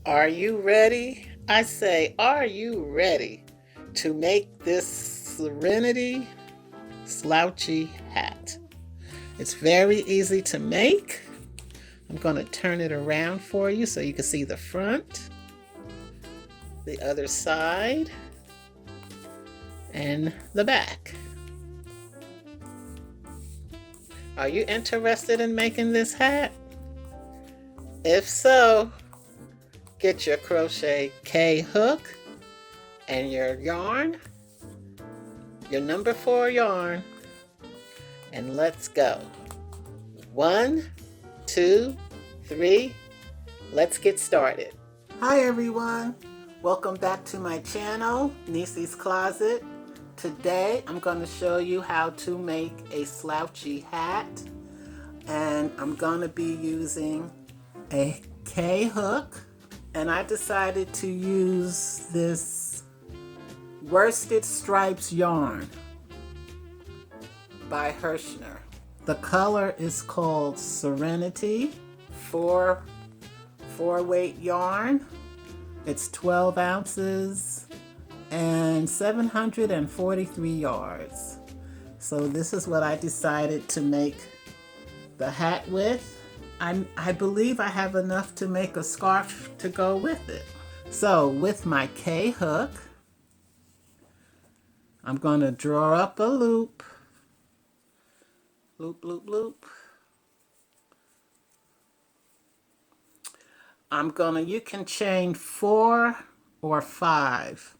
Are you ready? I say, are you ready to make this Serenity Slouchy hat? It's very easy to make. I'm going to turn it around for you so you can see the front, the other side, and the back. Are you interested in making this hat? If so, get your crochet K hook and your yarn, your number 4 yarn, and let's go. 1, 2, 3, let's get started. Hi everyone, welcome back to my channel, Niecy's Closet. Today I'm going to show you how to make a slouchy hat, and I'm going to be using a K hook, and I decided to use this Worsted Stripes yarn by Herrschner. The color is called Serenity, 4 weight yarn. It's 12 ounces and 743 yards. So this is what I decided to make the hat with. I believe I have enough to make a scarf to go with it. So with my K hook, I'm going to draw up a loop. Loop, loop, loop. You can chain 4 or 5.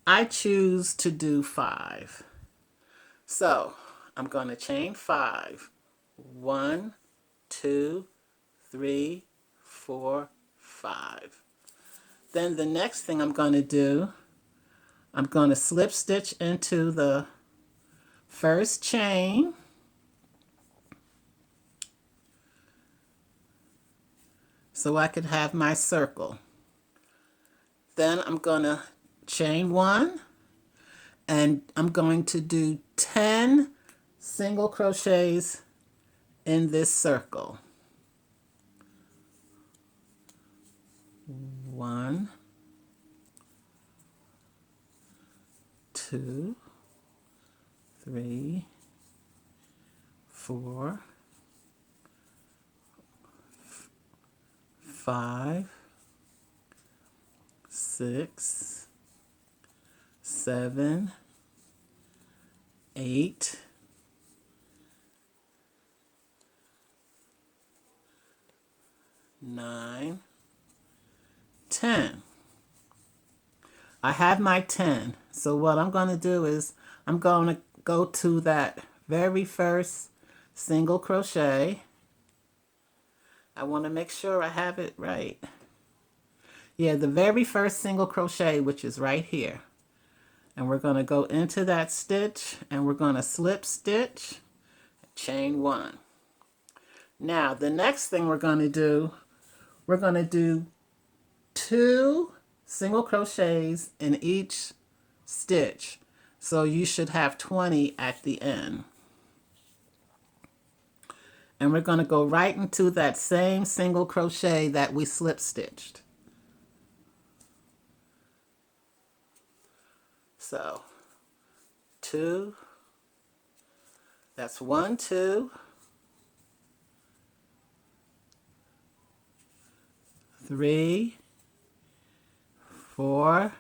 I choose to do 5. So I'm going to chain 5. 1, 2, 3, 4, 5. Then the next thing I'm going to do, I'm going to slip stitch into the first chain. So I could have my circle. Then I'm going to chain 1, and I'm going to do 10 single crochets in this circle. 1, 2, 3, 4, 5, 6, 7, 8, 9, 10. I have my 10. So what I'm going to do is I'm going to go to that very first single crochet. I want to make sure I have it right. Yeah, the very first single crochet, which is right here. And we're going to go into that stitch, and we're going to slip stitch, chain 1. Now, the next thing we're going to do 2 single crochets in each stitch. So you should have 20 at the end. And we're going to go right into that same single crochet that we slip stitched. So 2, that's 1, 2, 3, 4,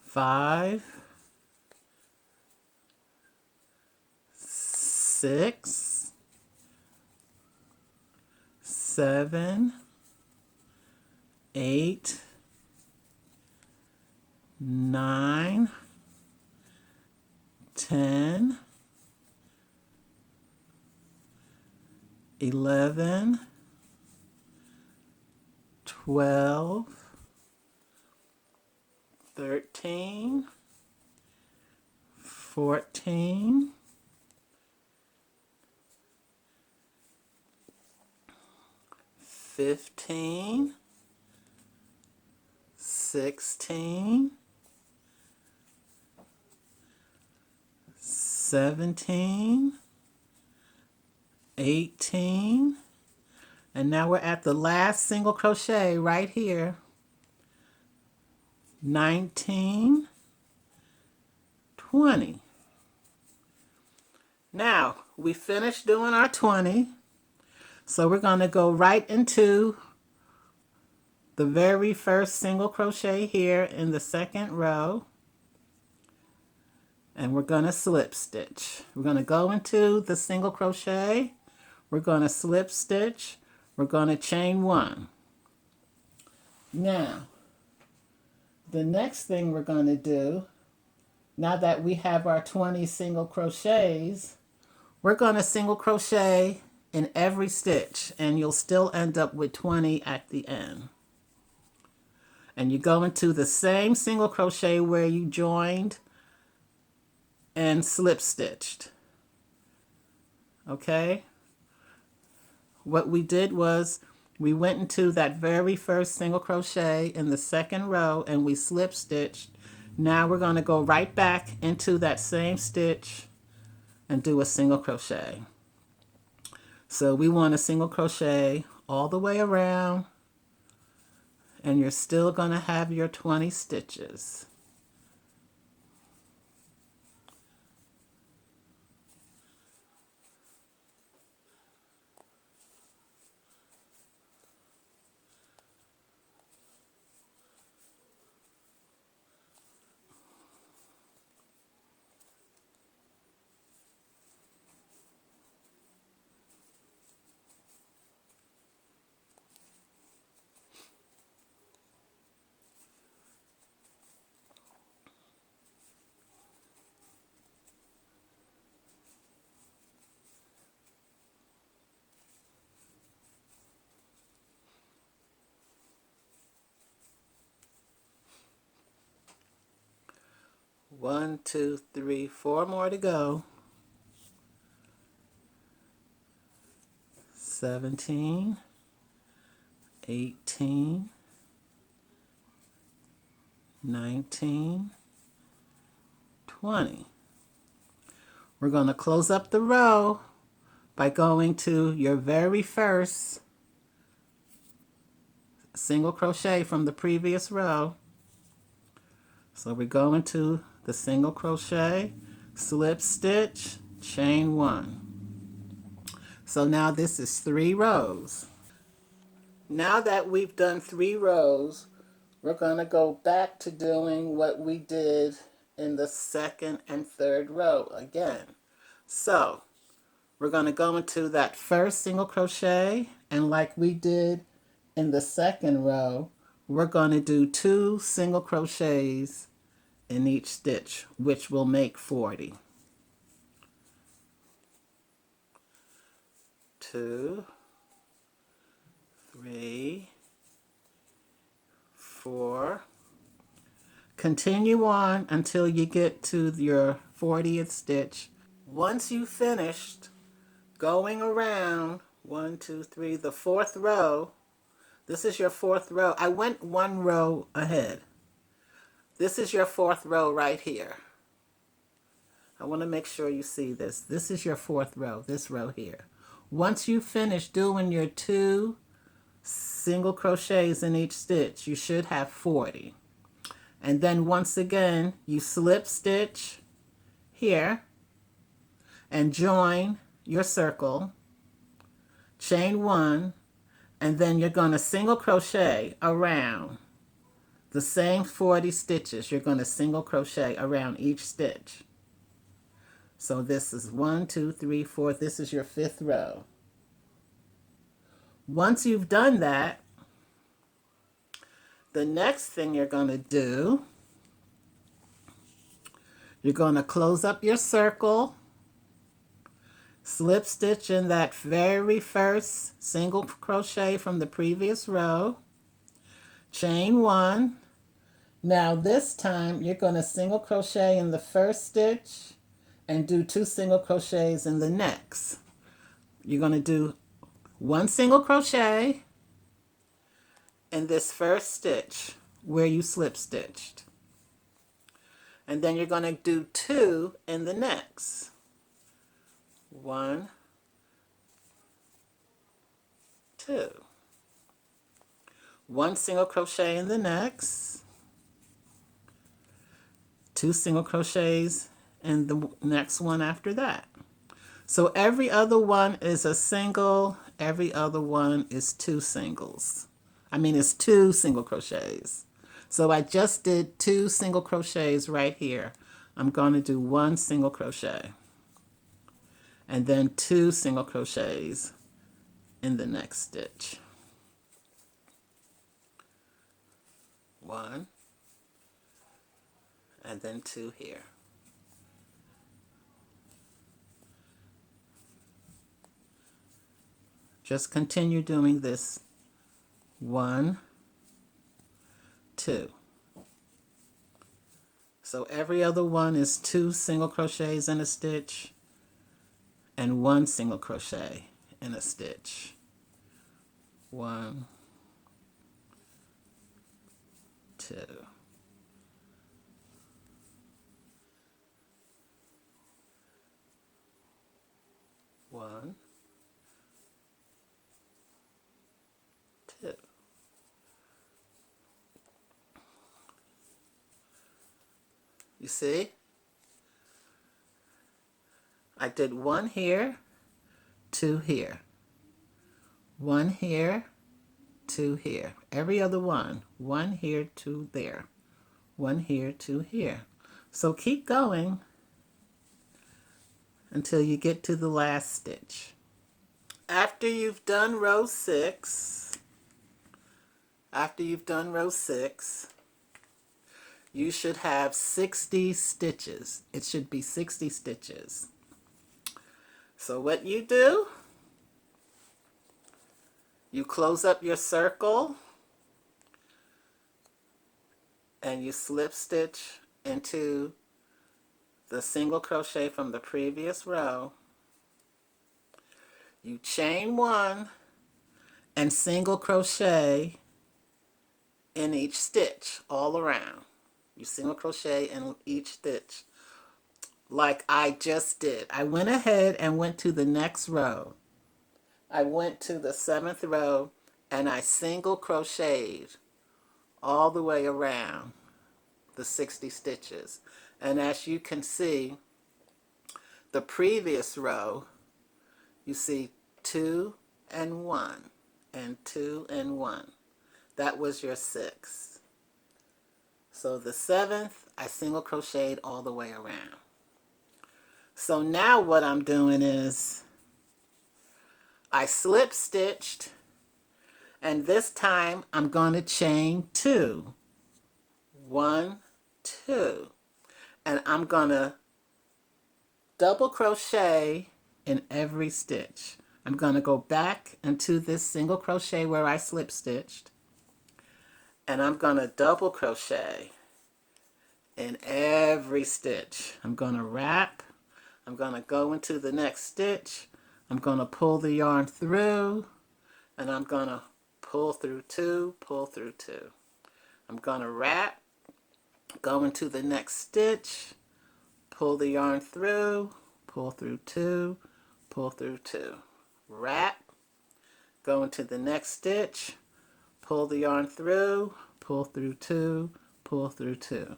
5, 6, 7, 8, 9, 10, 11, 12, 13, 14, 15, 16, 17, 18, And now we're at the last single crochet right here. 19, 20. Now, we finished doing our 20. So we're going to go right into the very first single crochet here in the second row. And we're going to slip stitch. We're going to go into the single crochet. We're going to slip stitch. We're going to chain 1. Now, the next thing we're going to do, now that we have our 20 single crochets, we're going to single crochet in every stitch, and you'll still end up with 20 at the end. And you go into the same single crochet where you joined and slip stitched. Okay? What we did was we went into that very first single crochet in the second row and we slip stitched. Now we're going to go right back into that same stitch and do a single crochet. So we want a single crochet all the way around, and you're still going to have your 20 stitches. One, two, three, 4 more to go. 17, 18, 19, 20. We're going to close up the row by going to your very first single crochet from the previous row. So we go into the single crochet, slip stitch, chain 1. So now this is 3 rows. Now that we've done 3 rows, we're going to go back to doing what we did in the second and third row again. So we're going to go into that first single crochet, and like we did in the second row, we're going to do 2 single crochets in each stitch, which will make 40. 2, 3, 4. Continue on until you get to your 40th stitch. Once you've finished going around, 1, 2, 3, the 4th row, this is your 4th row. I went 1 row ahead. This is your 4th row right here. I want to make sure you see this. This is your 4th row, this row here. Once you finish doing your 2 single crochets in each stitch, you should have 40. And then once again, you slip stitch here and join your circle, chain 1, and then you're going to single crochet around the same 40 stitches. You're going to single crochet around each stitch. So this is 1, 2, 3, 4. This is your 5th row. Once you've done that, the next thing you're going to do, you're going to close up your circle, slip stitch in that very first single crochet from the previous row, chain 1. Now this time you're going to single crochet in the first stitch and do 2 single crochets in the next. You're going to do 1 single crochet in this first stitch where you slip stitched. And then you're going to do 2 in the next. 1, 2. 1 single crochet in the next, 2 single crochets in the next one after that. So every other one is a single, every other one is 2 singles. It's 2 single crochets. So I just did 2 single crochets right here. I'm going to do 1 single crochet and then 2 single crochets in the next stitch. 1 and then 2 here. Just continue doing this. 1, 2. So every other one is 2 single crochets in a stitch and 1 single crochet in a stitch. 1, 2. 1, 2. You see? I did 1 here, 2 here. 1 here, 2 here. Every other one. 1 here, 2 there. 1 here, 2 here. So keep going until you get to the last stitch. After you've done row 6, you should have 60 stitches. It should be 60 stitches. So what you do, you close up your circle and you slip stitch into the single crochet from the previous row. You chain 1 and single crochet in each stitch all around. You single crochet in each stitch like I just did. I went ahead and went to the next row. I went to the 7th row and I single crocheted all the way around the 60 stitches. And as you can see, the previous row, you see 2 and 1 and 2 and 1. That was your 6th. So the 7th, I single crocheted all the way around. So now what I'm doing is I slip stitched, and this time I'm going to chain 2. 1, 2. And I'm going to double crochet in every stitch. I'm going to go back into this single crochet where I slip stitched, and I'm going to double crochet in every stitch. I'm going to wrap. I'm going to go into the next stitch. I'm going to pull the yarn through, and I'm going to pull through 2, pull through 2. I'm going to wrap, go into the next stitch, pull the yarn through, pull through 2, pull through 2. Wrap, go into the next stitch, pull the yarn through, pull through 2, pull through 2.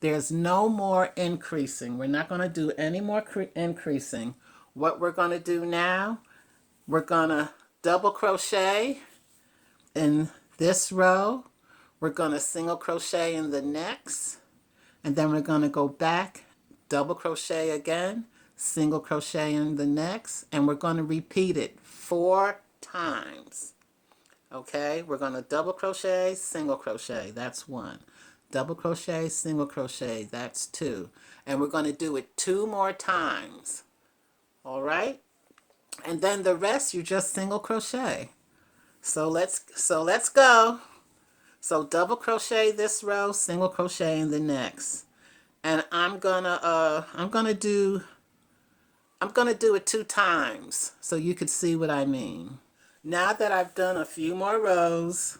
There's no more increasing. We're not going to do any more increasing. What we're going to do now, we're going to double crochet in this row. We're going to single crochet in the next, and then we're going to go back, double crochet again, single crochet in the next, and we're going to repeat it 4 times. Okay, we're going to double crochet, single crochet, that's 1. Double crochet, single crochet, that's 2. And we're going to do it 2 more times. All right? And then the rest you just single crochet. So let's go. So double crochet this row, single crochet in the next. And I'm gonna do it 2 times so you could see what I mean. Now that I've done a few more rows,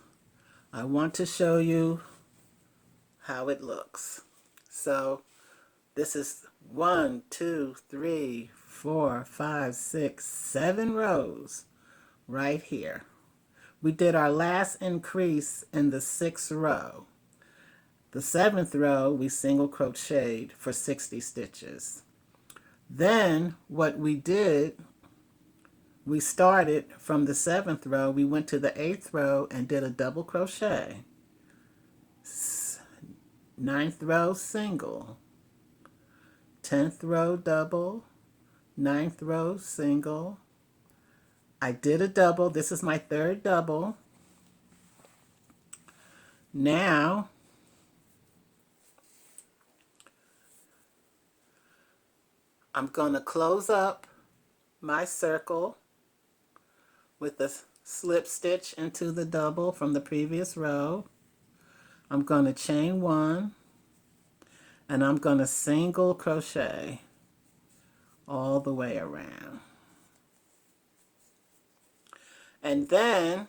I want to show you how it looks. So this is 1, 2, 3, 4, 5, 6, 7 rows right here. we did our last increase in the 6th row. The 7th row, we single crocheted for 60 stitches. Then what we did, we started from the 7th row, we went to the 8th row and did a double crochet. 9th row single, 10th row double, 9th row single. I did a double. This is my 3rd double. Now I'm going to close up my circle with a slip stitch into the double from the previous row. I'm going to chain 1 and I'm going to single crochet all the way around. And then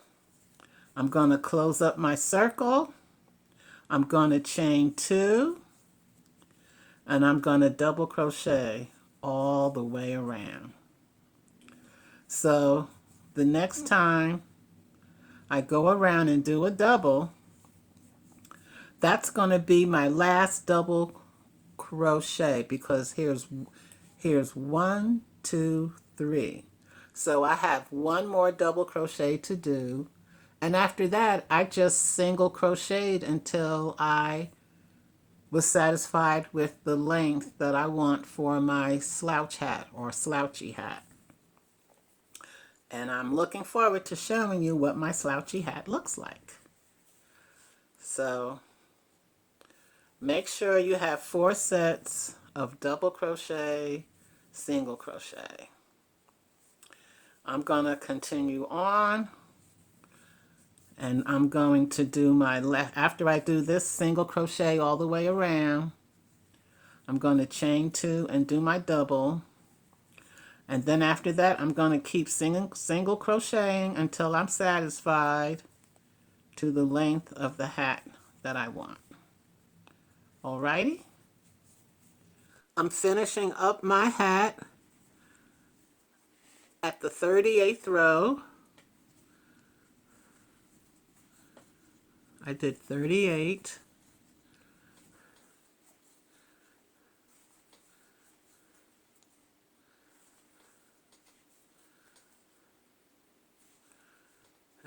I'm going to close up my circle. I'm going to chain 2 and I'm going to double crochet all the way around. So the next time I go around and do a double, that's going to be my last double crochet, because here's 1, 2, 3. So I have one more double crochet to do, and after that I just single crocheted until I was satisfied with the length that I want for my slouch hat or slouchy hat. And I'm looking forward to showing you what my slouchy hat looks like. So make sure you have 4 sets of double crochet, single crochet. I'm going to continue on, and I'm going to do my after I do this single crochet all the way around, I'm going to chain 2 and do my double. And then after that, I'm going to keep single crocheting until I'm satisfied to the length of the hat that I want. Alrighty? I'm finishing up my hat at the 38th row. I did 38.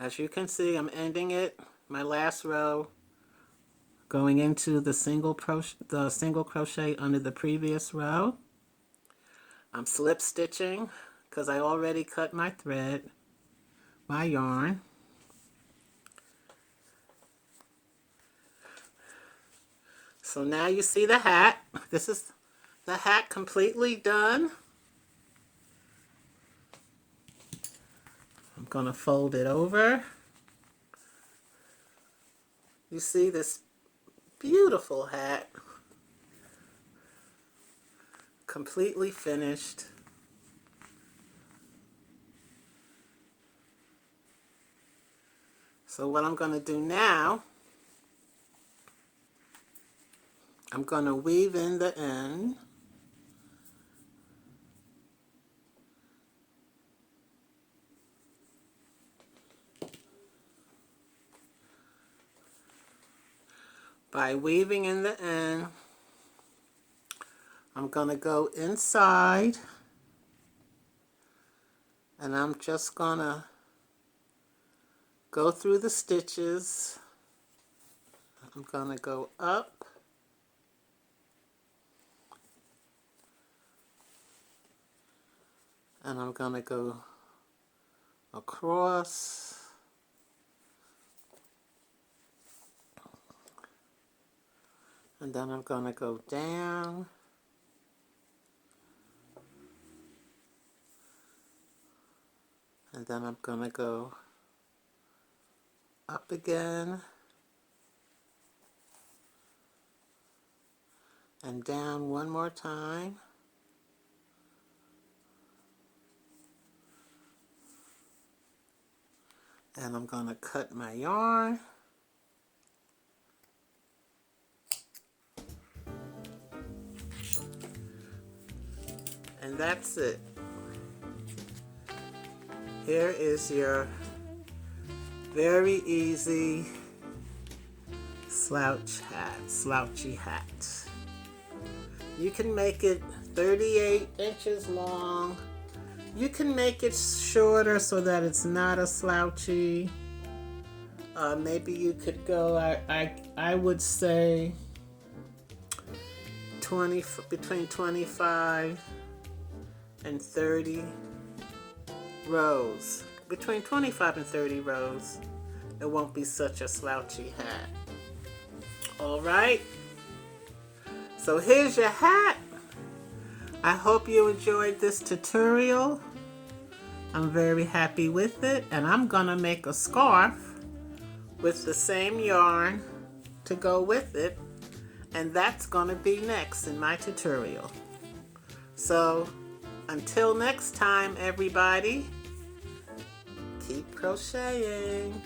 As you can see, I'm ending it, my last row, going into the single crochet under the previous row. I'm slip stitching because I already cut my thread, my yarn. So now you see the hat. This is the hat completely done. I'm going to fold it over. You see this beautiful hat, completely finished. So what I'm going to do now, I'm going to weave in the end. By weaving in the end, I'm going to go inside, and I'm just going to go through the stitches. I'm going to go up, and I'm going to go across, and then I'm going to go down, and then I'm going to go up again, and down one more time. And I'm going to cut my yarn. And that's it. Here is your Very easy slouchy hat. You can make it 38 inches long. You can make it shorter so that it's not a slouchy. Maybe you could go, I would say between 25 and 30 rows. Between 25 and 30 rows, it won't be such a slouchy hat. All right, so here's your hat. I hope you enjoyed this tutorial. I'm very happy with it, and I'm gonna make a scarf with the same yarn to go with it, and that's gonna be next in my tutorial. So until next time, everybody, keep crocheting.